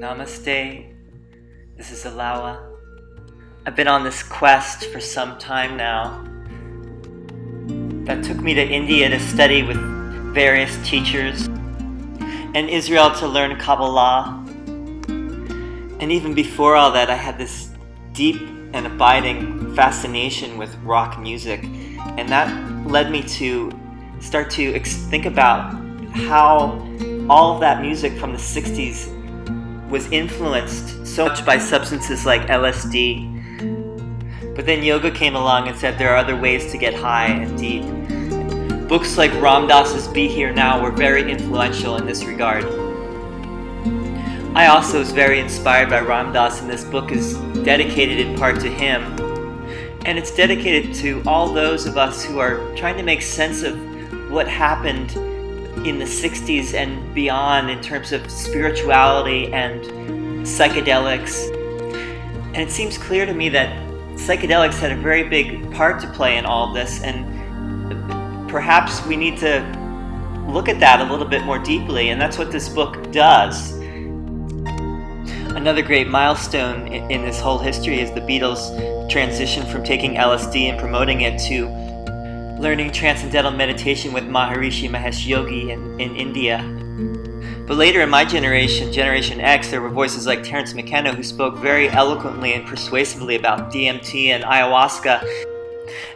Namaste, this is Alawa. I've been on this quest for some time now that took me to India to study with various teachers, and Israel to learn Kabbalah. And even before all that, I had this deep and abiding fascination with rock music, and that led me to start to think about how all of that music from the 60s was influenced so much by substances like LSD. But then yoga came along and said there are other ways to get high and deep. Books like Ram Dass's Be Here Now were very influential in this regard. I also was very inspired by Ram Dass, and this book is dedicated in part to him. And it's dedicated to all those of us who are trying to make sense of what happened in the 60s and beyond in terms of spirituality and psychedelics. And it seems clear to me that psychedelics had a very big part to play in all of this, and perhaps we need to look at that a little bit more deeply, and that's what this book does. Another great milestone in this whole history is the Beatles' transition from taking LSD and promoting it to learning transcendental meditation with Maharishi Mahesh Yogi in India. But later in my generation, Generation X, there were voices like Terence McKenna who spoke very eloquently and persuasively about DMT and ayahuasca.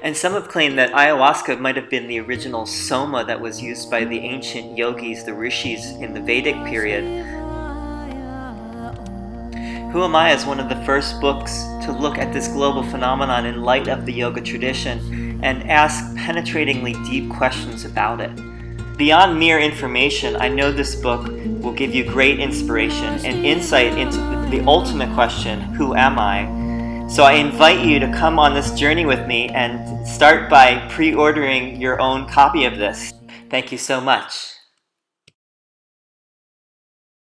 And some have claimed that ayahuasca might have been the original soma that was used by the ancient yogis, the rishis, in the Vedic period. Who Am I is one of the first books to look at this global phenomenon in light of the yoga tradition and ask penetratingly deep questions about it. Beyond mere information, I know this book will give you great inspiration and insight into the ultimate question, who am I? So I invite you to come on this journey with me and start by pre-ordering your own copy of this. Thank you so much.